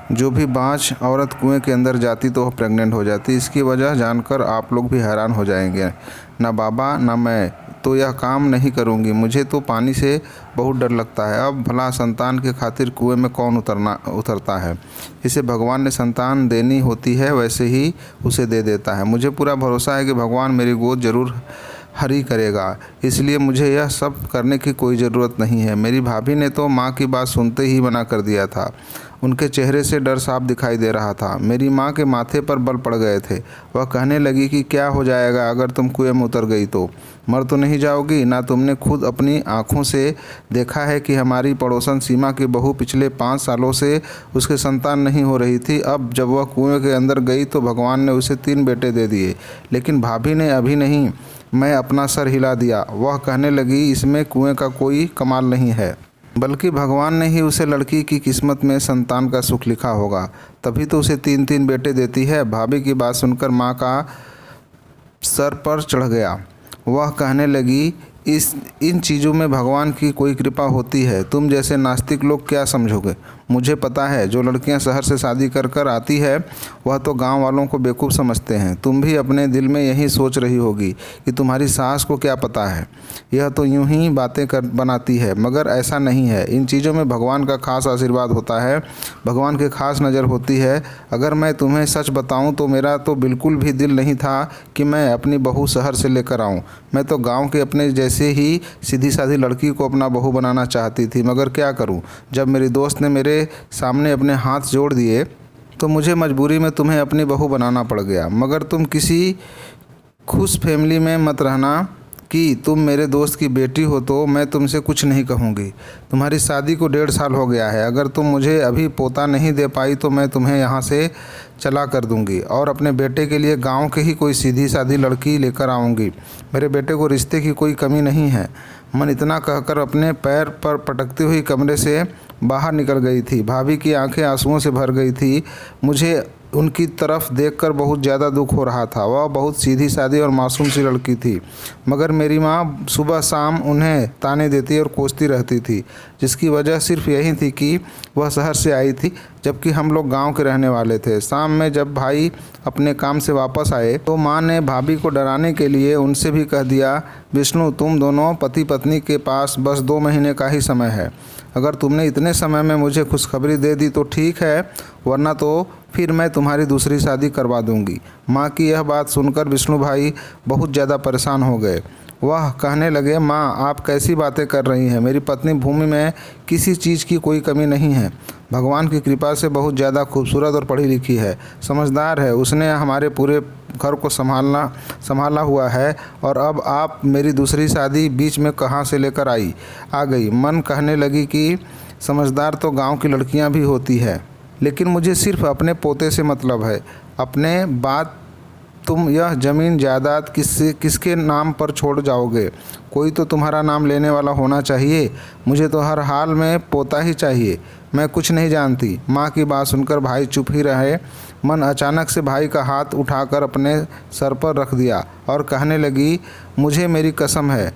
जो भी बाँझ औरत कुएं के अंदर जाती तो वह प्रेग्नेंट हो जाती। इसकी वजह जानकर आप लोग भी हैरान हो जाएंगे। ना बाबा ना मैं तो यह काम नहीं करूँगी। मुझे तो पानी से बहुत डर लगता है। अब भला संतान के खातिर कुएं में कौन उतरता है। जिसे भगवान ने संतान देनी होती है वैसे ही उसे दे देता है। मुझे पूरा भरोसा है कि भगवान मेरी गोद जरूर हरी करेगा, इसलिए मुझे यह सब करने की कोई ज़रूरत नहीं है। मेरी भाभी ने तो माँ की बात सुनते ही मना कर दिया था। उनके चेहरे से डर साफ दिखाई दे रहा था। मेरी माँ के माथे पर बल पड़ गए थे। वह कहने लगी कि क्या हो जाएगा अगर तुम कुएं में उतर गई तो? मर तो नहीं जाओगी ना? तुमने खुद अपनी आँखों से देखा है कि हमारी पड़ोसन सीमा की बहू पिछले 5 सालों से उसके संतान नहीं हो रही थी। अब जब वह कुएं के अंदर गई तो भगवान ने उसे 3 बेटे दे दिए। लेकिन भाभी ने अभी नहीं, मैं अपना सर हिला दिया। वह कहने लगी इसमें कुएं का कोई कमाल नहीं है, बल्कि भगवान ने ही उसे लड़की की किस्मत में संतान का सुख लिखा होगा, तभी तो उसे 3-3 बेटे देती है। भाभी की बात सुनकर माँ का सर पर चढ़ गया। वह कहने लगी इन चीज़ों में भगवान की कोई कृपा होती है। तुम जैसे नास्तिक लोग क्या समझोगे? मुझे पता है जो लड़कियां शहर से शादी कर कर आती है वह तो गांव वालों को बेवकूफ़ समझते हैं। तुम भी अपने दिल में यही सोच रही होगी कि तुम्हारी सास को क्या पता है, यह तो यूं ही बातें कर बनाती है, मगर ऐसा नहीं है। इन चीज़ों में भगवान का खास आशीर्वाद होता है, भगवान की खास नज़र होती है। अगर मैं तुम्हें सच बताऊं तो मेरा तो बिल्कुल भी दिल नहीं था कि मैं अपनी बहू शहर से लेकर आऊँ। मैं तो गाँव के अपने जैसे ही सीधी सादी लड़की को अपना बहू बनाना चाहती थी, मगर क्या करूँ, जब मेरी दोस्त ने मेरे सामने अपने हाथ जोड़ दिए तो मुझे मजबूरी में तुम्हें अपनी बहू बनाना पड़ गया। मगर तुम किसी खुश फैमिली में मत रहना कि तुम मेरे दोस्त की बेटी हो तो मैं तुमसे कुछ नहीं कहूँगी। तुम्हारी शादी को 1.5 साल हो गया है। अगर तुम मुझे अभी पोता नहीं दे पाई तो मैं तुम्हें यहाँ से चला कर दूँगी और अपने बेटे के लिए गांव के ही कोई सीधी सादी लड़की लेकर आऊँगी। मेरे बेटे को रिश्ते की कोई कमी नहीं है। मन इतना कहकर अपने पैर पर पटकती हुई कमरे से बाहर निकल गई थी। भाभी की आंखें आंसुओं से भर गई थी। मुझे उनकी तरफ देखकर बहुत ज़्यादा दुख हो रहा था। वह बहुत सीधी सादी और मासूम सी लड़की थी, मगर मेरी माँ सुबह शाम उन्हें ताने देती और कोसती रहती थी, जिसकी वजह सिर्फ यही थी कि वह शहर से आई थी जबकि हम लोग गांव के रहने वाले थे। शाम में जब भाई अपने काम से वापस आए तो माँ ने भाभी को डराने के लिए उनसे भी कह दिया, विष्णु तुम दोनों पति पत्नी के पास बस 2 महीने का ही समय है। अगर तुमने इतने समय में मुझे खुशखबरी दे दी तो ठीक है, वरना तो फिर मैं तुम्हारी दूसरी शादी करवा दूंगी। माँ की यह बात सुनकर विष्णु भाई बहुत ज़्यादा परेशान हो गए। वह कहने लगे, माँ आप कैसी बातें कर रही हैं? मेरी पत्नी भूमि में किसी चीज़ की कोई कमी नहीं है। भगवान की कृपा से बहुत ज़्यादा खूबसूरत और पढ़ी लिखी है, समझदार है। उसने हमारे पूरे घर को संभाला हुआ है और अब आप मेरी दूसरी शादी बीच में कहाँ से लेकर आ गई। मन कहने लगी कि समझदार तो गांव की लड़कियां भी होती है, लेकिन मुझे सिर्फ अपने पोते से मतलब है। अपने बाद तुम यह ज़मीन जायदाद किसके नाम पर छोड़ जाओगे? कोई तो तुम्हारा नाम लेने वाला होना चाहिए। मुझे तो हर हाल में पोता ही चाहिए। मैं कुछ नहीं जानती। माँ की बात सुनकर भाई चुप ही रहे। मन अचानक से भाई का हाथ उठाकर अपने सर पर रख दिया और कहने लगी, मुझे मेरी कसम है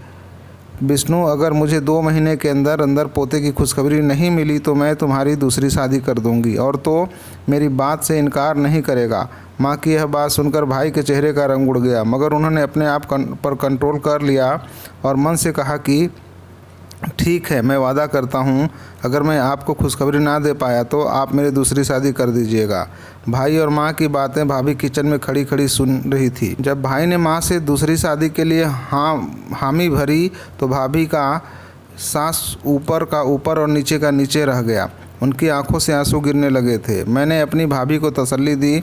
विष्णु, अगर मुझे 2 महीने के अंदर अंदर पोते की खुशखबरी नहीं मिली तो मैं तुम्हारी दूसरी शादी कर दूंगी और तो मेरी बात से इनकार नहीं करेगा। माँ की यह बात सुनकर भाई के चेहरे का रंग उड़ गया, मगर उन्होंने अपने आप पर कंट्रोल कर लिया और मन से कहा कि ठीक है, मैं वादा करता हूँ अगर मैं आपको खुशखबरी ना दे पाया तो आप मेरी दूसरी शादी कर दीजिएगा। भाई और माँ की बातें भाभी किचन में खड़ी खड़ी सुन रही थी। जब भाई ने माँ से दूसरी शादी के लिए हामी भरी तो भाभी का सांस ऊपर का ऊपर और नीचे का नीचे रह गया। उनकी आंखों से आंसू गिरने लगे थे। मैंने अपनी भाभी को तसल्ली दी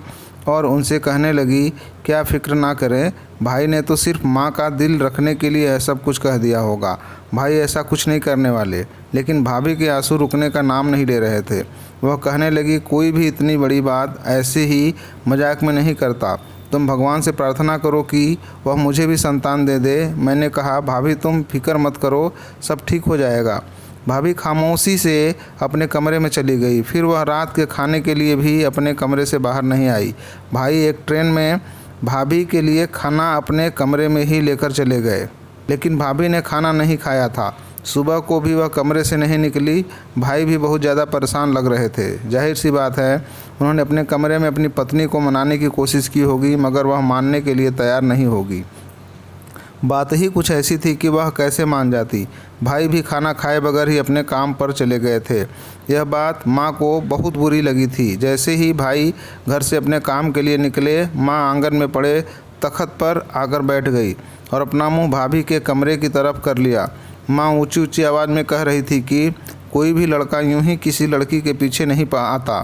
और उनसे कहने लगी, क्या फ़िक्र ना करें, भाई ने तो सिर्फ माँ का दिल रखने के लिए यह सब कुछ कह दिया होगा। भाई ऐसा कुछ नहीं करने वाले। लेकिन भाभी के आंसू रुकने का नाम नहीं ले रहे थे। वह कहने लगी, कोई भी इतनी बड़ी बात ऐसे ही मजाक में नहीं करता। तुम भगवान से प्रार्थना करो कि वह मुझे भी संतान दे दे। मैंने कहा, भाभी तुम फिक्र मत करो, सब ठीक हो जाएगा। भाभी खामोशी से अपने कमरे में चली गई। फिर वह रात के खाने के लिए भी अपने कमरे से बाहर नहीं आई। भाई एक ट्रेन में भाभी के लिए खाना अपने कमरे में ही लेकर चले गए, लेकिन भाभी ने खाना नहीं खाया था। सुबह को भी वह कमरे से नहीं निकली। भाई भी बहुत ज़्यादा परेशान लग रहे थे। जाहिर सी बात है उन्होंने अपने कमरे में अपनी पत्नी को मनाने की कोशिश की होगी, मगर वह मानने के लिए तैयार नहीं होगी। बात ही कुछ ऐसी थी कि वह कैसे मान जाती। भाई भी खाना खाए बगैर ही अपने काम पर चले गए थे। यह बात माँ को बहुत बुरी लगी थी। जैसे ही भाई घर से अपने काम के लिए निकले, माँ आंगन में पड़े तख्त पर आकर बैठ गई और अपना मुंह भाभी के कमरे की तरफ कर लिया। माँ ऊंची ऊंची आवाज़ में कह रही थी कि कोई भी लड़का यूं ही किसी लड़की के पीछे नहीं आता।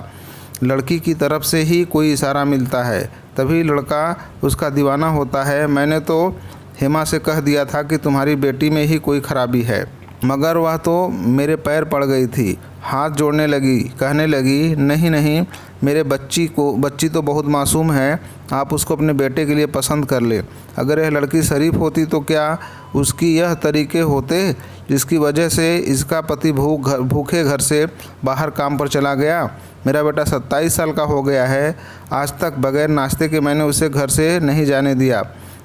लड़की की तरफ से ही कोई इशारा मिलता है, तभी लड़का उसका दीवाना होता है। मैंने तो हेमा से कह दिया था कि तुम्हारी बेटी में ही कोई खराबी है, मगर वह तो मेरे पैर पड़ गई थी। हाथ जोड़ने लगी, कहने लगी, नहीं नहीं, मेरे बच्ची तो बहुत मासूम है, आप उसको अपने बेटे के लिए पसंद कर ले। अगर यह लड़की शरीफ होती तो क्या उसकी यह तरीके होते जिसकी वजह से इसका पति भूखे घर से बाहर काम पर चला गया। मेरा बेटा 27 साल का हो गया है, आज तक बगैर नाश्ते के मैंने उसे घर से नहीं जाने दिया,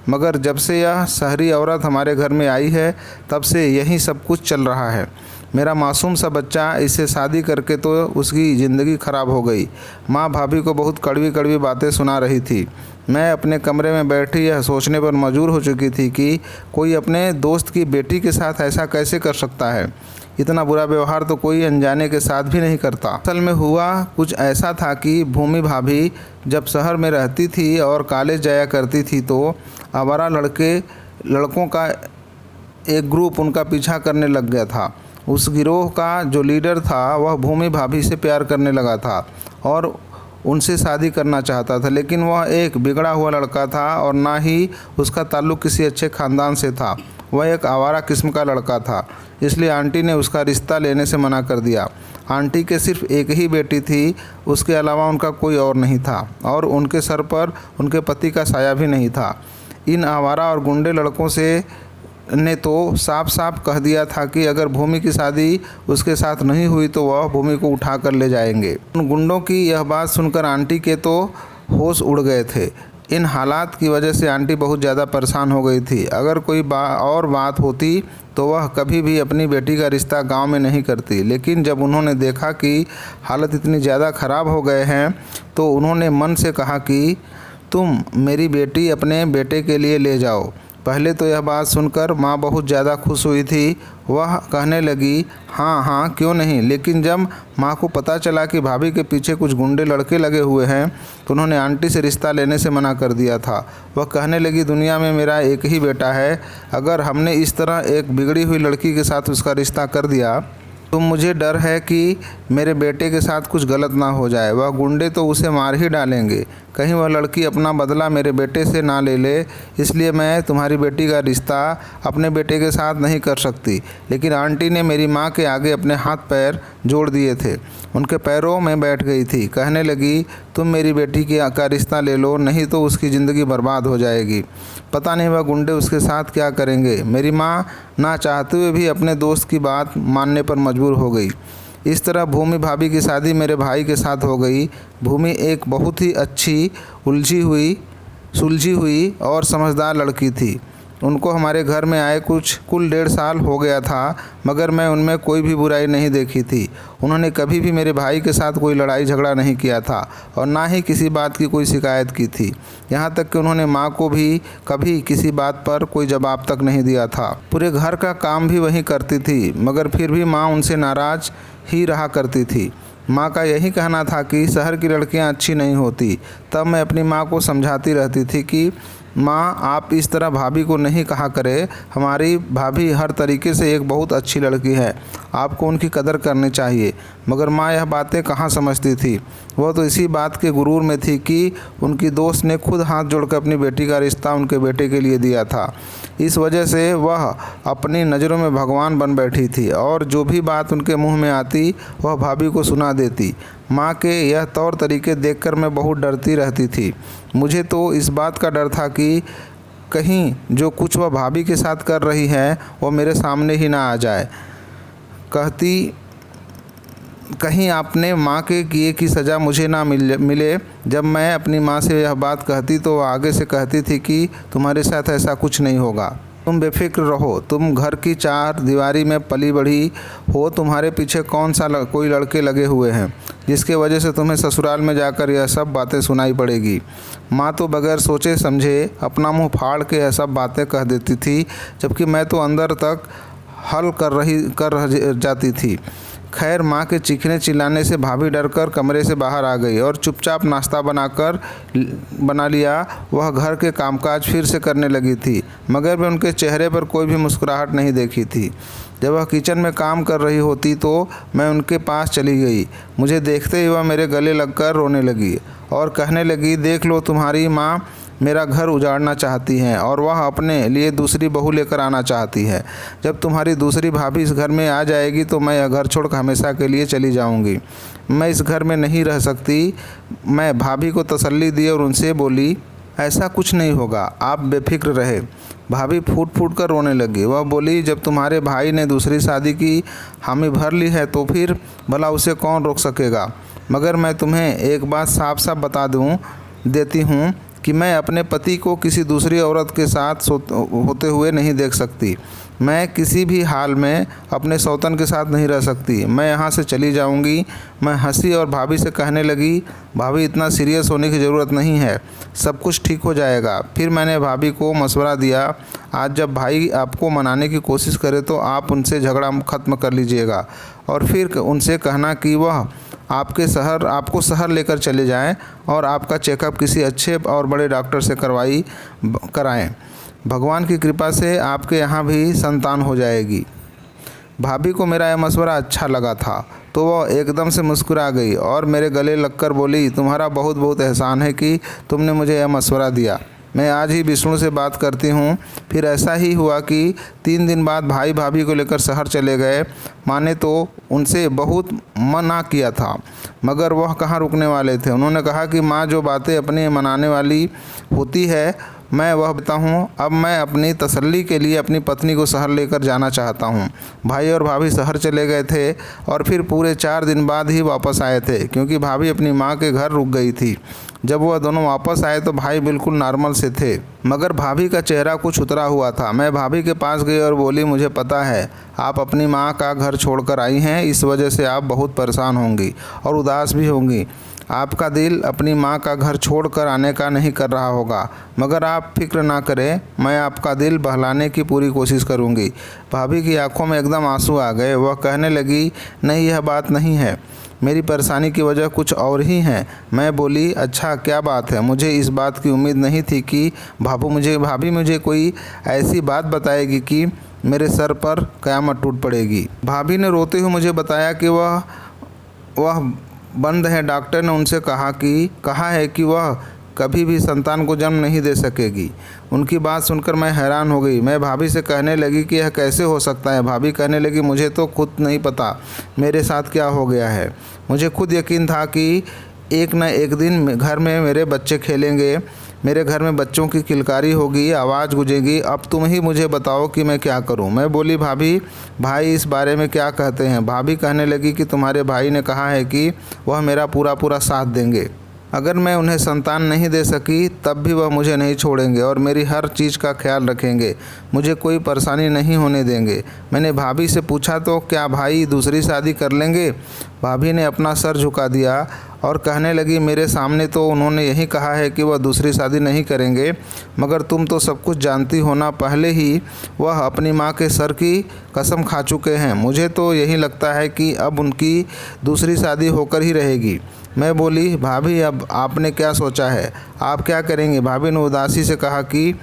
मगर जब से यह शहरी औरत हमारे घर में आई है तब से यही सब कुछ चल रहा है। मेरा मासूम सा बच्चा, इससे शादी करके तो उसकी ज़िंदगी ख़राब हो गई। माँ भाभी को बहुत कड़वी कड़वी बातें सुना रही थी। मैं अपने कमरे में बैठी यह सोचने पर मजबूर हो चुकी थी कि कोई अपने दोस्त की बेटी के साथ ऐसा कैसे कर सकता है। इतना बुरा व्यवहार तो कोई अनजाने के साथ भी नहीं करता। असल में हुआ कुछ ऐसा था कि भूमि भाभी जब शहर में रहती थी और कॉलेज जाया करती थी तो आवारा लड़कों का एक ग्रुप उनका पीछा करने लग गया था। उस गिरोह का जो लीडर था वह भूमि भाभी से प्यार करने लगा था और उनसे शादी करना चाहता था, लेकिन वह एक बिगड़ा हुआ लड़का था और ना ही उसका ताल्लुक़ किसी अच्छे ख़ानदान से था। वह एक आवारा किस्म का लड़का था, इसलिए आंटी ने उसका रिश्ता लेने से मना कर दिया। आंटी के सिर्फ एक ही बेटी थी, उसके अलावा उनका कोई और नहीं था और उनके सर पर उनके पति का साया भी नहीं था। इन आवारा और गुंडे लड़कों से ने तो साफ साफ कह दिया था कि अगर भूमि की शादी उसके साथ नहीं हुई तो वह भूमि को उठा कर ले जाएंगे। उन गुंडों की यह बात सुनकर आंटी के तो होश उड़ गए थे। इन हालात की वजह से आंटी बहुत ज़्यादा परेशान हो गई थी। अगर कोई और बात होती तो वह कभी भी अपनी बेटी का रिश्ता गांव में नहीं करती, लेकिन जब उन्होंने देखा कि हालत इतनी ज़्यादा ख़राब हो गए हैं तो उन्होंने मन से कहा कि तुम मेरी बेटी अपने बेटे के लिए ले जाओ। पहले तो यह बात सुनकर माँ बहुत ज़्यादा खुश हुई थी। वह कहने लगी, हाँ हाँ क्यों नहीं। लेकिन जब माँ को पता चला कि भाभी के पीछे कुछ गुंडे लड़के लगे हुए हैं तो उन्होंने आंटी से रिश्ता लेने से मना कर दिया था। वह कहने लगी, दुनिया में मेरा एक ही बेटा है, अगर हमने इस तरह एक बिगड़ी हुई लड़की के साथ उसका रिश्ता कर दिया तो मुझे डर है कि मेरे बेटे के साथ कुछ गलत ना हो जाए। वह गुंडे तो उसे मार ही डालेंगे, कहीं वह लड़की अपना बदला मेरे बेटे से ना ले ले, इसलिए मैं तुम्हारी बेटी का रिश्ता अपने बेटे के साथ नहीं कर सकती। लेकिन आंटी ने मेरी माँ के आगे अपने हाथ पैर जोड़ दिए थे, उनके पैरों में बैठ गई थी। कहने लगी, तुम मेरी बेटी का रिश्ता ले लो, नहीं तो उसकी ज़िंदगी बर्बाद हो जाएगी। पता नहीं वह गुंडे उसके साथ क्या करेंगे। मेरी माँ ना चाहते हुए भी अपने दोस्त की बात मानने पर मजबूर हो गई। इस तरह भूमि भाभी की शादी मेरे भाई के साथ हो गई। भूमि एक बहुत ही अच्छी, सुलझी हुई और समझदार लड़की थी। उनको हमारे घर में आए कुल 1.5 साल हो गया था, मगर मैं उनमें कोई भी बुराई नहीं देखी थी। उन्होंने कभी भी मेरे भाई के साथ कोई लड़ाई झगड़ा नहीं किया था और ना ही किसी बात की कोई शिकायत की थी। यहाँ तक कि उन्होंने माँ को भी कभी किसी बात पर कोई जवाब तक नहीं दिया था। पूरे घर का काम भी वही करती थी, मगर फिर भी माँ उनसे नाराज़ ही रहा करती थी। माँ का यही कहना था कि शहर की लड़कियाँ अच्छी नहीं होती। तब मैं अपनी माँ को समझाती रहती थी कि माँ, आप इस तरह भाभी को नहीं कहा करें, हमारी भाभी हर तरीके से एक बहुत अच्छी लड़की है, आपको उनकी कदर करनी चाहिए। मगर माँ यह बातें कहाँ समझती थी। वह तो इसी बात के गुरूर में थी कि उनकी दोस्त ने खुद हाथ जोड़कर अपनी बेटी का रिश्ता उनके बेटे के लिए दिया था। इस वजह से वह अपनी नज़रों में भगवान बन बैठी थी और जो भी बात उनके मुंह में आती वह भाभी को सुना देती। माँ के यह तौर तरीके देखकर मैं बहुत डरती रहती थी। मुझे तो इस बात का डर था कि कहीं जो कुछ वह भाभी के साथ कर रही है वो मेरे सामने ही ना आ जाए। कहती, कहीं आपने माँ के किए की सज़ा मुझे ना मिले। जब मैं अपनी माँ से यह बात कहती तो वह आगे से कहती थी कि तुम्हारे साथ ऐसा कुछ नहीं होगा, तुम बेफिक्र रहो, तुम घर की चार दीवारी में पली बढ़ी हो, तुम्हारे पीछे कौन सा कोई लड़के लगे हुए हैं जिसके वजह से तुम्हें ससुराल में जाकर यह सब बातें सुनाई पड़ेगी। माँ तो बगैर सोचे समझे अपना मुंह फाड़ के यह सब बातें कह देती थी, जबकि मैं तो अंदर तक हल कर जाती थी। खैर, माँ के चीखने चिल्लाने से भाभी डरकर कमरे से बाहर आ गई और चुपचाप नाश्ता बना लिया। वह घर के कामकाज फिर से करने लगी थी, मगर मैं उनके चेहरे पर कोई भी मुस्कुराहट नहीं देखी थी। जब वह किचन में काम कर रही होती तो मैं उनके पास चली गई। मुझे देखते ही वह मेरे गले लगकर रोने लगी और कहने लगी, देख लो, तुम्हारी माँ मेरा घर उजाड़ना चाहती हैं और वह अपने लिए दूसरी बहू लेकर आना चाहती है। जब तुम्हारी दूसरी भाभी इस घर में आ जाएगी तो मैं यह घर छोड़कर हमेशा के लिए चली जाऊंगी। मैं इस घर में नहीं रह सकती। मैं भाभी को तसल्ली दी और उनसे बोली, ऐसा कुछ नहीं होगा, आप बेफिक्र रहे। भाभी फूट फूट कर रोने लगी। वह बोली, जब तुम्हारे भाई ने दूसरी शादी की हामी भर ली है तो फिर भला उसे कौन रोक सकेगा। मगर मैं तुम्हें एक बात साफ साफ बता देती हूँ कि मैं अपने पति को किसी दूसरी औरत के साथ होते हुए नहीं देख सकती। मैं किसी भी हाल में अपने सौतन के साथ नहीं रह सकती। मैं यहाँ से चली जाऊँगी। मैं हंसी और भाभी से कहने लगी, भाभी, इतना सीरियस होने की ज़रूरत नहीं है, सब कुछ ठीक हो जाएगा। फिर मैंने भाभी को मशवरा दिया, आज जब भाई आपको मनाने की कोशिश करे तो आप उनसे झगड़ा ख़त्म कर लीजिएगा और फिर उनसे कहना कि वह आपको शहर लेकर चले जाएं और आपका चेकअप किसी अच्छे और बड़े डॉक्टर से कराएं। भगवान की कृपा से आपके यहाँ भी संतान हो जाएगी। भाभी को मेरा यह मशवरा अच्छा लगा था तो वह एकदम से मुस्कुरा गई और मेरे गले लगकर बोली, तुम्हारा बहुत बहुत एहसान है कि तुमने मुझे यह मशवरा दिया। मैं आज ही विष्णु से बात करती हूँ। फिर ऐसा ही हुआ कि 3 दिन बाद भाई भाभी को लेकर शहर चले गए। माँ ने तो उनसे बहुत मना किया था, मगर वह कहाँ रुकने वाले थे। उन्होंने कहा कि माँ जो बातें अपने मनाने वाली होती है मैं वह बताता हूँ। अब मैं अपनी तसल्ली के लिए अपनी पत्नी को शहर लेकर जाना चाहता हूँ। भाई और भाभी शहर चले गए थे और फिर पूरे 4 दिन बाद ही वापस आए थे, क्योंकि भाभी अपनी माँ के घर रुक गई थी। जब वह दोनों वापस आए तो भाई बिल्कुल नॉर्मल से थे, मगर भाभी का चेहरा कुछ उतरा हुआ था। मैं भाभी के पास गई और बोली, मुझे पता है आप अपनी माँ का घर छोड़कर आई हैं, इस वजह से आप बहुत परेशान होंगी और उदास भी होंगी। आपका दिल अपनी माँ का घर छोड़कर आने का नहीं कर रहा होगा, मगर आप फिक्र ना करें, मैं आपका दिल बहलाने की पूरी कोशिश करूँगी। भाभी की आंखों में एकदम आंसू आ गए। वह कहने लगी, नहीं, यह बात नहीं है, मेरी परेशानी की वजह कुछ और ही है। मैं बोली, अच्छा क्या बात है। मुझे इस बात की उम्मीद नहीं थी कि भाभी मुझे कोई ऐसी बात बताएगी कि मेरे सर पर क़यामत टूट पड़ेगी। भाभी ने रोते हुए मुझे बताया कि वह बंद है। डॉक्टर ने उनसे कहा है कि वह कभी भी संतान को जन्म नहीं दे सकेगी। उनकी बात सुनकर मैं हैरान हो गई। मैं भाभी से कहने लगी कि यह कैसे हो सकता है। भाभी कहने लगी, मुझे तो खुद नहीं पता मेरे साथ क्या हो गया है। मुझे खुद यकीन था कि एक न एक दिन घर में मेरे बच्चे खेलेंगे, मेरे घर में बच्चों की किलकारी होगी, आवाज़ गूंजेगी। अब तुम ही मुझे बताओ कि मैं क्या करूं। मैं बोली, भाई इस बारे में क्या कहते हैं। भाभी कहने लगी कि तुम्हारे भाई ने कहा है कि वह मेरा पूरा साथ देंगे। अगर मैं उन्हें संतान नहीं दे सकी तब भी वह मुझे नहीं छोड़ेंगे और मेरी हर चीज़ का ख्याल रखेंगे, मुझे कोई परेशानी नहीं होने देंगे। मैंने भाभी से पूछा, तो क्या भाई दूसरी शादी कर लेंगे। भाभी ने अपना सर झुका दिया और कहने लगी, मेरे सामने तो उन्होंने यही कहा है कि वह दूसरी शादी नहीं करेंगे, मगर तुम तो सब कुछ जानती हो ना, पहले ही वह अपनी माँ के सर की कसम खा चुके हैं। मुझे तो यही लगता है कि अब उनकी दूसरी शादी होकर ही रहेगी। मैं बोली, भाभी अब आपने क्या सोचा है, आप क्या करेंगे। भाभी ने उदासी से कहा कि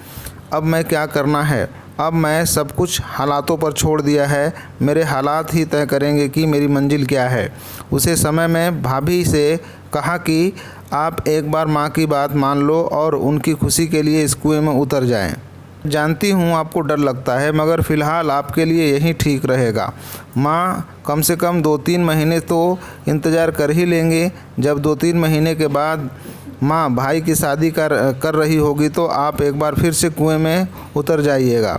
अब मैं क्या करना है, अब मैं सब कुछ हालातों पर छोड़ दिया है, मेरे हालात ही तय करेंगे कि मेरी मंजिल क्या है। उसे समय में भाभी से कहा कि आप एक बार माँ की बात मान लो और उनकी खुशी के लिए इस कुएं में उतर जाएं। जानती हूँ आपको डर लगता है, मगर फ़िलहाल आपके लिए यही ठीक रहेगा। माँ कम से कम 2-3 महीने तो इंतज़ार कर ही लेंगे। जब 2-3 महीने के बाद माँ भाई की शादी कर रही होगी तो आप एक बार फिर से कुएं में उतर जाइएगा।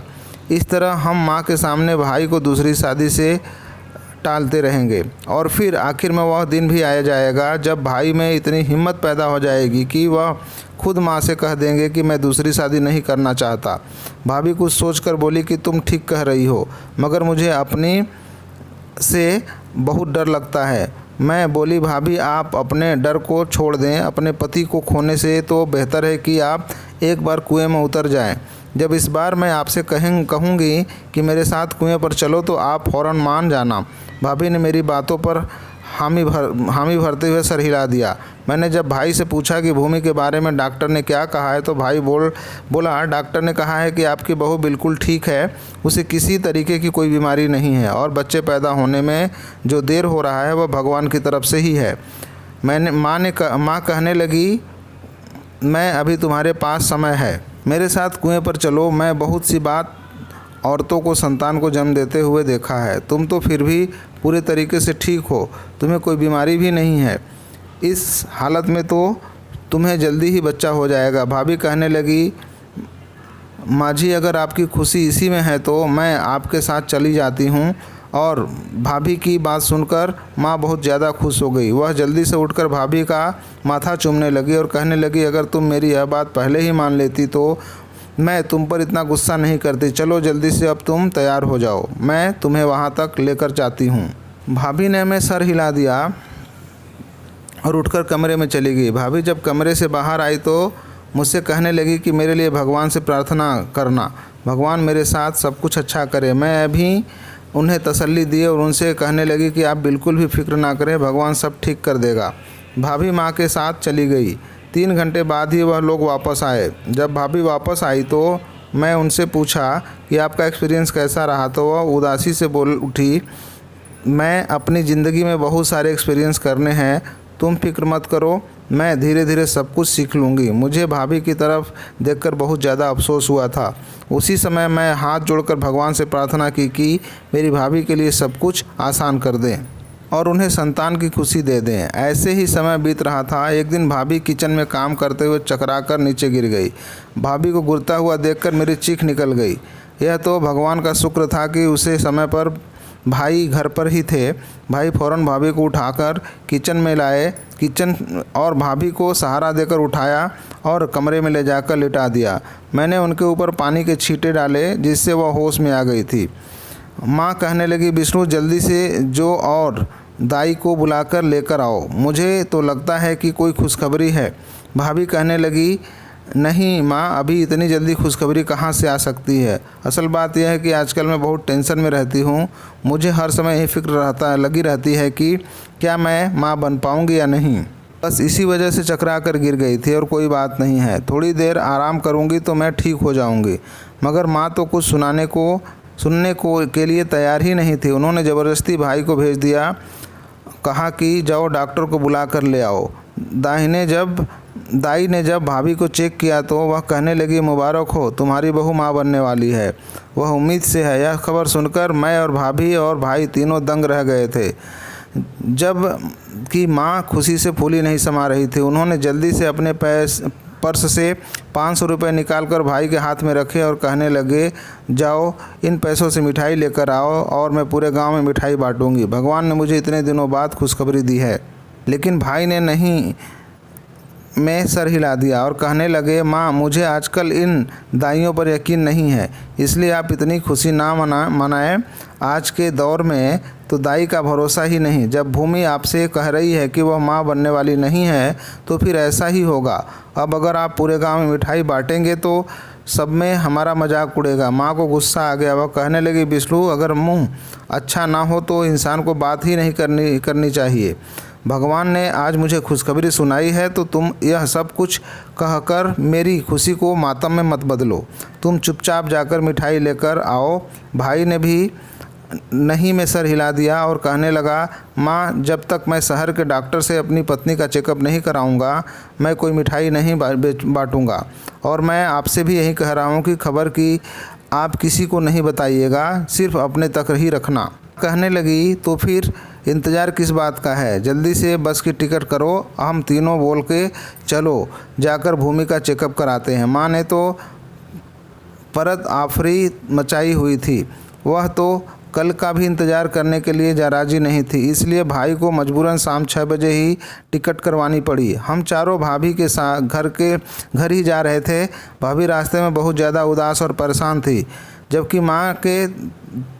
इस तरह हम माँ के सामने भाई को दूसरी शादी से टालते रहेंगे। और फिर आखिर में वह दिन भी आ जाएगा जब भाई में इतनी हिम्मत पैदा हो जाएगी कि वह खुद माँ से कह देंगे कि मैं दूसरी शादी नहीं करना चाहता। भाभी कुछ सोचकर बोली कि तुम ठीक कह रही हो, मगर मुझे अपनी से बहुत डर लगता है। मैं बोली, भाभी आप अपने डर को छोड़ दें, अपने पति को खोने से तो बेहतर है कि आप एक बार कुएं में उतर जाएं। जब इस बार मैं आपसे कहूँगी कि मेरे साथ कुएं पर चलो तो आप फ़ौरन मान जाना। भाभी ने मेरी बातों पर हामी भरते हुए सर हिला दिया। मैंने जब भाई से पूछा कि भूमि के बारे में डॉक्टर ने क्या कहा है तो भाई बोला डॉक्टर ने कहा है कि आपकी बहू बिल्कुल ठीक है, उसे किसी तरीके की कोई बीमारी नहीं है और बच्चे पैदा होने में जो देर हो रहा है वह भगवान की तरफ से ही है। माँ कहने लगी, मैं अभी तुम्हारे पास समय है, मेरे साथ कुएं पर चलो। मैं बहुत सी बात औरतों को संतान को जन्म देते हुए देखा है, तुम तो फिर भी पूरे तरीके से ठीक हो, तुम्हें कोई बीमारी भी नहीं है। इस हालत में तो तुम्हें जल्दी ही बच्चा हो जाएगा। भाभी कहने लगी, माँ जी अगर आपकी खुशी इसी में है तो मैं आपके साथ चली जाती हूँ। और भाभी की बात सुनकर माँ बहुत ज़्यादा खुश हो गई। वह जल्दी से उठकर भाभी का माथा चूमने लगी और कहने लगी, अगर तुम मेरी यह बात पहले ही मान लेती तो मैं तुम पर इतना गुस्सा नहीं करती। चलो जल्दी से अब तुम तैयार हो जाओ, मैं तुम्हें वहाँ तक लेकर जाती हूँ। भाभी ने मैं सर हिला दिया और उठकर कमरे में चली गई। भाभी जब कमरे से बाहर आई तो मुझसे कहने लगी कि मेरे लिए भगवान से प्रार्थना करना, भगवान मेरे साथ सब कुछ अच्छा करे। मैं अभी उन्हें तसल्ली दी और उनसे कहने लगी कि आप बिल्कुल भी फिक्र ना करें, भगवान सब ठीक कर देगा। भाभी माँ के साथ चली गई। 3 घंटे बाद ही वह लोग वापस आए। जब भाभी वापस आई तो मैं उनसे पूछा कि आपका एक्सपीरियंस कैसा रहा, तो वह उदासी से बोल उठी, मैं अपनी ज़िंदगी में बहुत सारे एक्सपीरियंस करने हैं, तुम फिक्र मत करो, मैं धीरे धीरे सब कुछ सीख लूँगी। मुझे भाभी की तरफ देखकर बहुत ज़्यादा अफसोस हुआ था। उसी समय मैं हाथ जोड़कर भगवान से प्रार्थना की कि मेरी भाभी के लिए सब कुछ आसान कर दें और उन्हें संतान की खुशी दे दें। ऐसे ही समय बीत रहा था। एक दिन भाभी किचन में काम करते हुए चकरा कर नीचे गिर गई। भाभी को गिरता हुआ देखकर मेरी चीख निकल गई। यह तो भगवान का शुक्र था कि उसे समय पर भाई घर पर ही थे। भाई फ़ौरन भाभी को उठाकर किचन में लाए और भाभी को सहारा देकर उठाया और कमरे में ले जाकर लिटा दिया। मैंने उनके ऊपर पानी के छींटे डाले जिससे वह होश में आ गई थी। माँ कहने लगी, विष्णु जल्दी से जो और दाई को बुलाकर लेकर आओ, मुझे तो लगता है कि कोई खुशखबरी है। भाभी कहने लगी, नहीं माँ, अभी इतनी जल्दी खुशखबरी कहाँ से आ सकती है। असल बात यह है कि आजकल मैं बहुत टेंशन में रहती हूँ। मुझे हर समय यही फिक्र लगी रहती है कि क्या मैं माँ बन पाऊँगी या नहीं। बस इसी वजह से चकरा कर गिर गई थी और कोई बात नहीं है। थोड़ी देर आराम करूँगी तो मैं ठीक हो जाऊँगी। मगर माँ तो कुछ सुनने के लिए तैयार ही नहीं थी। उन्होंने ज़बरदस्ती भाई को भेज दिया, कहा कि जाओ डॉक्टर को बुला कर ले आओ। दाई ने जब भाभी को चेक किया तो वह कहने लगी, मुबारक हो, तुम्हारी बहू माँ बनने वाली है। वह उम्मीद से है। यह खबर सुनकर मैं और भाभी और भाई तीनों दंग रह गए थे। जब कि माँ खुशी से फूली नहीं समा रही थी। उन्होंने जल्दी से अपने पर्स से 500 रुपये निकालकर भाई के हाथ में रखे और कहने लगे, जाओ इन पैसों से मिठाई लेकर आओ और मैं पूरे गांव में मिठाई बांटूंगी। भगवान ने मुझे इतने दिनों बाद खुशखबरी दी है। लेकिन भाई ने नहीं में सर हिला दिया और कहने लगे, माँ मुझे आजकल इन दाइयों पर यकीन नहीं है, इसलिए आप इतनी खुशी ना मनाएं। आज के दौर में तो दाई का भरोसा ही नहीं। जब भूमि आपसे कह रही है कि वह माँ बनने वाली नहीं है तो फिर ऐसा ही होगा। अब अगर आप पूरे गांव में मिठाई बांटेंगे तो सब में हमारा मजाक उड़ेगा। माँ को गुस्सा आ गया। वह कहने लगी, विष्णु अगर मुँह अच्छा ना हो तो इंसान को बात ही नहीं करनी चाहिए। भगवान ने आज मुझे खुशखबरी सुनाई है तो तुम यह सब कुछ कहकर मेरी खुशी को मातम में मत बदलो। तुम चुपचाप जाकर मिठाई लेकर आओ। भाई ने भी नहीं में सर हिला दिया और कहने लगा, माँ जब तक मैं शहर के डॉक्टर से अपनी पत्नी का चेकअप नहीं कराऊंगा मैं कोई मिठाई नहीं बांटूंगा। और मैं आपसे भी यही कह रहा हूँ कि खबर की आप किसी को नहीं बताइएगा, सिर्फ अपने तक ही रखना। कहने लगी, तो फिर इंतज़ार किस बात का है, जल्दी से बस की टिकट करो। हम तीनों बोल के चलो जाकर भूमि का चेकअप कराते हैं। माँ ने तो परत आफरी मचाई हुई थी। वह तो कल का भी इंतज़ार करने के लिए राजी नहीं थी, इसलिए भाई को मजबूरन शाम 6 बजे ही टिकट करवानी पड़ी। हम चारों भाभी के साथ घर ही जा रहे थे। भाभी रास्ते में बहुत ज़्यादा उदास और परेशान थी, जबकि माँ के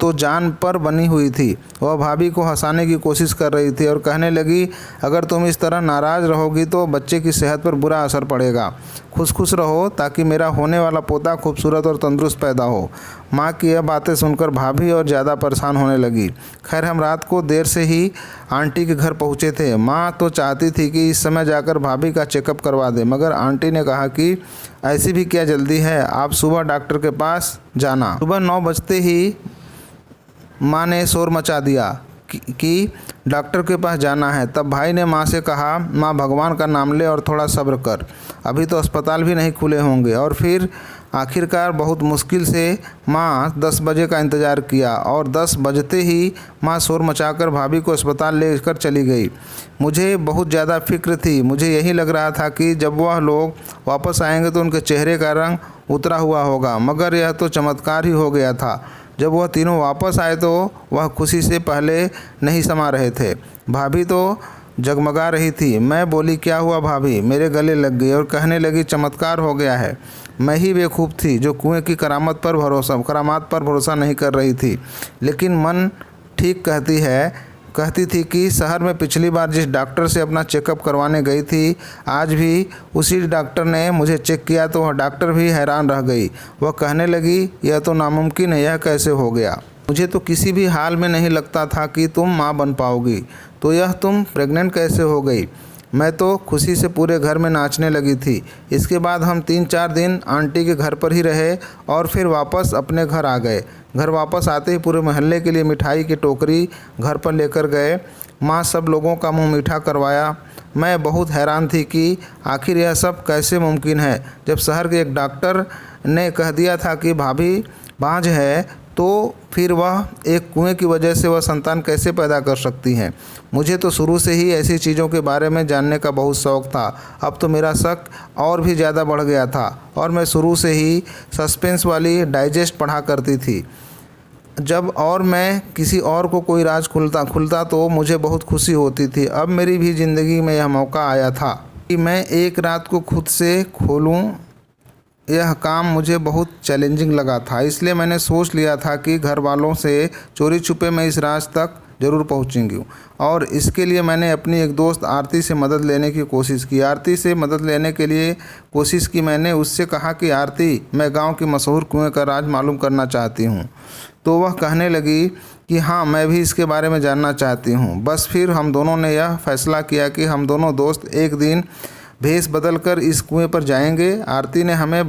तो जान पर बनी हुई थी। वह भाभी को हंसाने की कोशिश कर रही थी और कहने लगी, अगर तुम इस तरह नाराज़ रहोगी तो बच्चे की सेहत पर बुरा असर पड़ेगा। खुश रहो ताकि मेरा होने वाला पोता खूबसूरत और तंदुरुस्त पैदा हो। माँ की यह बातें सुनकर भाभी और ज़्यादा परेशान होने लगी। खैर, हम रात को देर से ही आंटी के घर पहुँचे थे। माँ तो चाहती थी कि इस समय जाकर भाभी का चेकअप करवा दे, मगर आंटी ने कहा कि ऐसी भी क्या जल्दी है, आप सुबह डॉक्टर के पास जाना। सुबह 9 बजते ही माँ ने शोर मचा दिया कि डॉक्टर के पास जाना है। तब भाई ने माँ से कहा, माँ भगवान का नाम ले और थोड़ा सब्र कर, अभी तो अस्पताल भी नहीं खुले होंगे। और फिर आखिरकार बहुत मुश्किल से माँ 10 बजे का इंतज़ार किया और 10 बजते ही माँ शोर मचाकर भाभी को अस्पताल लेकर चली गई। मुझे बहुत ज़्यादा फिक्र थी। मुझे यही लग रहा था कि जब वह लोग वापस आएंगे तो उनके चेहरे का रंग उतरा हुआ होगा, मगर यह तो चमत्कार ही हो गया था। जब वह तीनों वापस आए तो वह खुशी से पहले नहीं समा रहे थे। भाभी तो जगमगा रही थी। मैं बोली, क्या हुआ भाभी? मेरे गले लग गई और कहने लगी, चमत्कार हो गया है। मैं ही बेवकूफ़ थी जो कुएं की करामात पर भरोसा नहीं कर रही थी। लेकिन मन ठीक कहती थी कि शहर में पिछली बार जिस डॉक्टर से अपना चेकअप करवाने गई थी, आज भी उसी डॉक्टर ने मुझे चेक किया तो वह डॉक्टर भी हैरान रह गई। वह कहने लगी, यह तो नामुमकिन है, यह कैसे हो गया? मुझे तो किसी भी हाल में नहीं लगता था कि तुम माँ बन पाओगी, तो यह तुम प्रेग्नेंट कैसे हो गई? मैं तो खुशी से पूरे घर में नाचने लगी थी। इसके बाद हम 3-4 दिन आंटी के घर पर ही रहे और फिर वापस अपने घर आ गए। घर वापस आते ही पूरे मोहल्ले के लिए मिठाई की टोकरी घर पर लेकर गए। माँ सब लोगों का मुंह मीठा करवाया। मैं बहुत हैरान थी कि आखिर यह सब कैसे मुमकिन है, जब शहर के एक डॉक्टर ने कह दिया था कि भाभी बांझ है, तो फिर वह एक कुएं की वजह से वह संतान कैसे पैदा कर सकती हैं। मुझे तो शुरू से ही ऐसी चीज़ों के बारे में जानने का बहुत शौक़ था। अब तो मेरा शक और भी ज़्यादा बढ़ गया था और मैं शुरू से ही सस्पेंस वाली डाइजेस्ट पढ़ा करती थी। जब और मैं किसी और को कोई राज खुलता तो मुझे बहुत खुशी होती थी। अब मेरी भी ज़िंदगी में यह मौका आया था कि मैं एक रात को खुद से खोलूं। यह काम मुझे बहुत चैलेंजिंग लगा था, इसलिए मैंने सोच लिया था कि घर वालों से चोरी छुपे मैं इस राज तक ज़रूर पहुंचूंगी। और इसके लिए मैंने अपनी एक दोस्त आरती से मदद लेने की कोशिश की। आरती से मदद लेने के लिए कोशिश की मैंने उससे कहा कि आरती, मैं गांव की मशहूर कुएं का राज मालूम करना चाहती हूं। तो वह कहने लगी कि हाँ, मैं भी इसके बारे में जानना चाहती हूँ। बस फिर हम दोनों ने यह फैसला किया कि हम दोनों दोस्त एक दिन भेष बदलकर इस कुएं पर जाएंगे। आरती ने हमें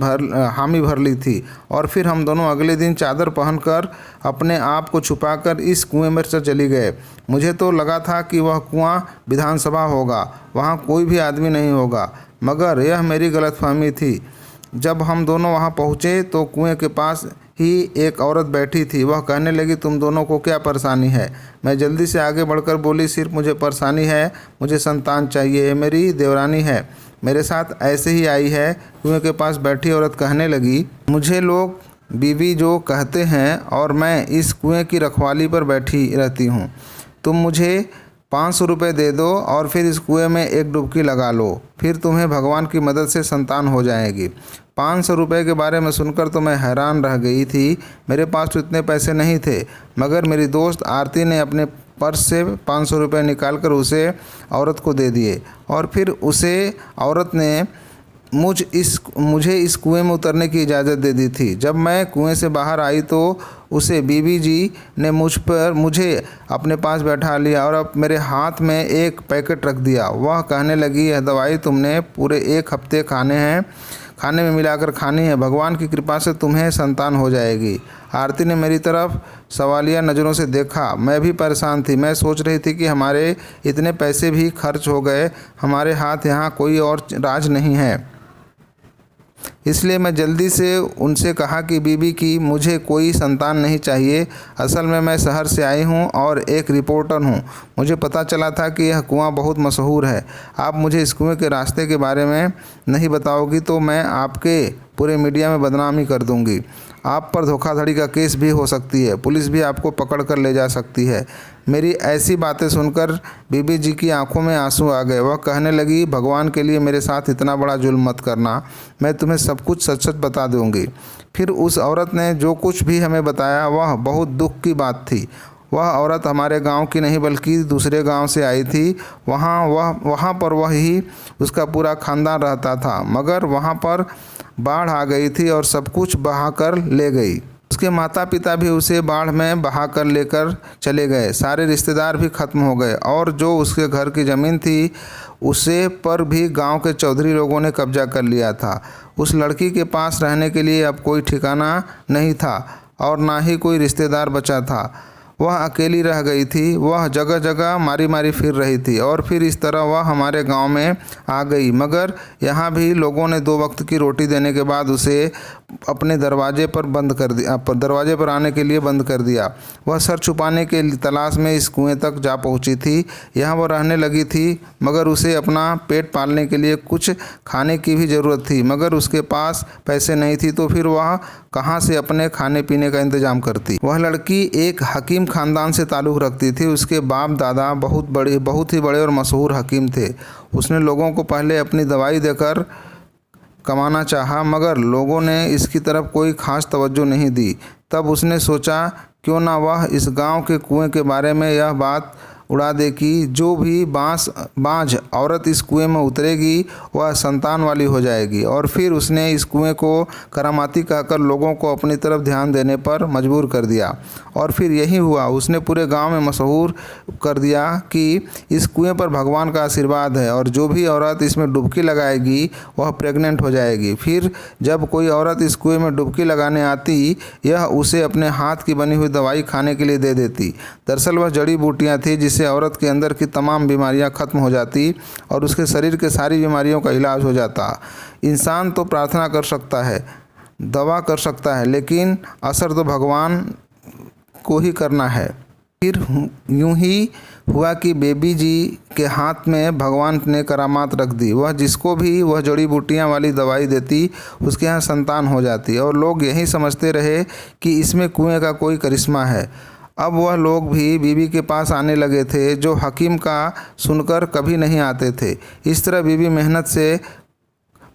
हामी भर ली थी और फिर हम दोनों अगले दिन चादर पहनकर अपने आप को छुपाकर इस कुएं में चली गए। मुझे तो लगा था कि वह कुआं विधानसभा होगा, वहाँ कोई भी आदमी नहीं होगा, मगर यह मेरी गलतफहमी थी। जब हम दोनों वहाँ पहुँचे तो कुएं के पास ही एक औरत बैठी थी। वह कहने लगी, तुम दोनों को क्या परेशानी है? मैं जल्दी से आगे बढ़कर बोली, सिर्फ मुझे परेशानी है, मुझे संतान चाहिए। ये मेरी देवरानी है, मेरे साथ ऐसे ही आई है। कुएं के पास बैठी औरत कहने लगी, मुझे लोग बीवी जो कहते हैं और मैं इस कुएं की रखवाली पर बैठी रहती हूँ। तुम मुझे 500 रुपये दे दो और फिर इस कुएं में एक डुबकी लगा लो, फिर तुम्हें भगवान की मदद से संतान हो जाएगी। 500 रुपये के बारे में सुनकर तो मैं हैरान रह गई थी। मेरे पास तो इतने पैसे नहीं थे, मगर मेरी दोस्त आरती ने अपने पर्स से 500 रुपये निकालकर उसे औरत को दे दिए और फिर उसे औरत ने मुझे इस कुएं में उतरने की इजाज़त दे दी थी। जब मैं कुएं से बाहर आई तो उसे बीबी जी ने मुझे अपने पास बैठा लिया और अब मेरे हाथ में एक पैकेट रख दिया। वह कहने लगी, यह दवाई तुमने पूरे 1 हफ्ते खाने में मिलाकर खानी है, भगवान की कृपा से तुम्हें संतान हो जाएगी। आरती ने मेरी तरफ सवालिया नज़रों से देखा। मैं भी परेशान थी। मैं सोच रही थी कि हमारे इतने पैसे भी खर्च हो गए, हमारे हाथ यहाँ कोई और राज नहीं है। इसलिए मैं जल्दी से उनसे कहा कि बीबी की मुझे कोई संतान नहीं चाहिए। असल में मैं शहर से आई हूँ और एक रिपोर्टर हूँ। मुझे पता चला था कि यह कुआं बहुत मशहूर है। आप मुझे इस कुएं के रास्ते के बारे में नहीं बताओगी तो मैं आपके पूरे मीडिया में बदनामी कर दूंगी। आप पर धोखाधड़ी का केस भी हो सकती है। पुलिस भी आपको पकड़ कर ले जा सकती है। मेरी ऐसी बातें सुनकर बीबी जी की आंखों में आंसू आ गए। वह कहने लगी, भगवान के लिए मेरे साथ इतना बड़ा जुल्म मत करना। मैं तुम्हें सब कुछ सच सच बता दूंगी। फिर उस औरत ने जो कुछ भी हमें बताया वह बहुत दुख की बात थी। वह औरत हमारे गांव की नहीं बल्कि दूसरे गांव से आई थी। वहाँ पर वही उसका पूरा खानदान रहता था, मगर वहाँ पर बाढ़ आ गई थी और सब कुछ बहा कर ले गई। उसके माता पिता भी उसे बाढ़ में बहा कर लेकर चले गए। सारे रिश्तेदार भी खत्म हो गए और जो उसके घर की ज़मीन थी उसे पर भी गांव के चौधरी लोगों ने कब्जा कर लिया था। उस लड़की के पास रहने के लिए अब कोई ठिकाना नहीं था और ना ही कोई रिश्तेदार बचा था। वह अकेली रह गई थी। वह जगह जगह मारी मारी फिर रही थी और फिर इस तरह वह हमारे गांव में आ गई। मगर यहाँ भी लोगों ने 2 वक्त की रोटी देने के बाद उसे अपने दरवाजे पर आने के लिए बंद कर दिया। वह सर छुपाने के तलाश में इस कुएं तक जा पहुँची थी। यहाँ वह रहने लगी थी, मगर उसे अपना पेट पालने के लिए कुछ खाने की भी ज़रूरत थी। मगर उसके पास पैसे नहीं थी तो फिर वह कहाँ से अपने खाने पीने का इंतजाम करती। वह लड़की एक हकीम खानदान से ताल्लुक़ रखती थी। उसके बाप दादा बहुत ही बड़े और मशहूर हकीम थे। उसने लोगों को पहले अपनी दवाई देकर कमाना चाहा, मगर लोगों ने इसकी तरफ कोई ख़ास तवज्जो नहीं दी। तब उसने सोचा क्यों ना वह इस गांव के कुएं के बारे में यह बात उड़ा दे कि जो भी बांझ औरत इस कुएं में उतरेगी वह संतान वाली हो जाएगी। और फिर उसने इस कुएं को करामाती कहकर लोगों को अपनी तरफ ध्यान देने पर मजबूर कर दिया। और फिर यही हुआ। उसने पूरे गांव में मशहूर कर दिया कि इस कुएं पर भगवान का आशीर्वाद है और जो भी औरत इसमें डुबकी लगाएगी वह प्रेग्नेंट हो जाएगी। फिर जब कोई औरत इस कुएं में डुबकी लगाने आती, यह उसे अपने हाथ की बनी हुई दवाई खाने के लिए दे देती। दरअसल वह जड़ी बूटियाँ थी जिससे औरत के अंदर की तमाम बीमारियां खत्म हो जाती और उसके शरीर के सारी बीमारियों का इलाज हो जाता। इंसान तो प्रार्थना कर सकता है, दवा कर सकता है, लेकिन असर तो भगवान को ही करना है। फिर यूं ही हुआ कि बेबी जी के हाथ में भगवान ने करामात रख दी। वह जिसको भी वह जड़ी बूटियां वाली दवाई देती उसके यहाँ संतान हो जाती और लोग यही समझते रहे कि इसमें कुएं का कोई करिश्मा है। अब वह लोग भी बीबी के पास आने लगे थे जो हकीम का सुनकर कभी नहीं आते थे। इस तरह बीबी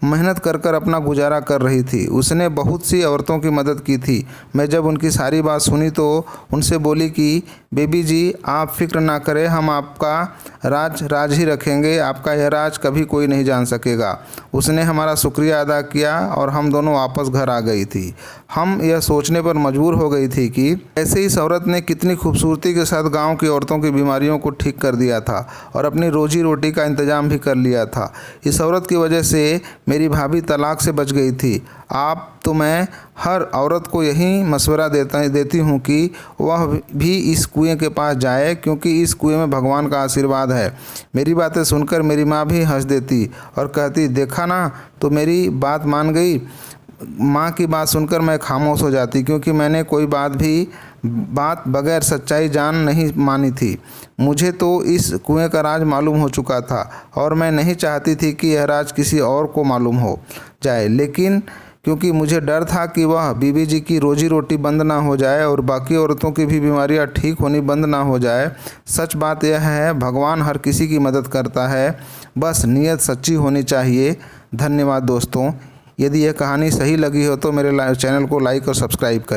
मेहनत कर कर अपना गुजारा कर रही थी। उसने बहुत सी औरतों की मदद की थी। मैं जब उनकी सारी बात सुनी तो उनसे बोली कि बेबी जी आप फिक्र ना करें, हम आपका राज ही रखेंगे। आपका यह राज कभी कोई नहीं जान सकेगा। उसने हमारा शुक्रिया अदा किया और हम दोनों वापस घर आ गई थी। हम यह सोचने पर मजबूर हो गई थी कि ऐसे इस औरत ने कितनी खूबसूरती के साथ गांव की औरतों की बीमारियों को ठीक कर दिया था और अपनी रोजी रोटी का इंतजाम भी कर लिया था। इस औरत की वजह से मेरी भाभी तलाक से बच गई थी। आप तो मैं हर औरत को यही मशवरा देती हूँ कि वह भी इस कुएं के पास जाए, क्योंकि इस कुएं में भगवान का आशीर्वाद है। मेरी बातें सुनकर मेरी माँ भी हंस देती और कहती, देखा ना, तो मेरी बात मान गई। माँ की बात सुनकर मैं खामोश हो जाती, क्योंकि मैंने कोई बात बगैर सच्चाई जान नहीं मानी थी। मुझे तो इस कुएं का राज मालूम हो चुका था और मैं नहीं चाहती थी कि यह राज किसी और को मालूम हो जाए, लेकिन क्योंकि मुझे डर था कि वह बीबी जी की रोजी रोटी बंद ना हो जाए और बाकी औरतों की भी बीमारियां ठीक होनी बंद ना हो जाए। सच बात यह है, भगवान हर किसी की मदद करता है, बस नीयत सच्ची होनी चाहिए। धन्यवाद दोस्तों। यदि यह कहानी सही लगी हो तो मेरे चैनल को लाइक और सब्सक्राइब करें।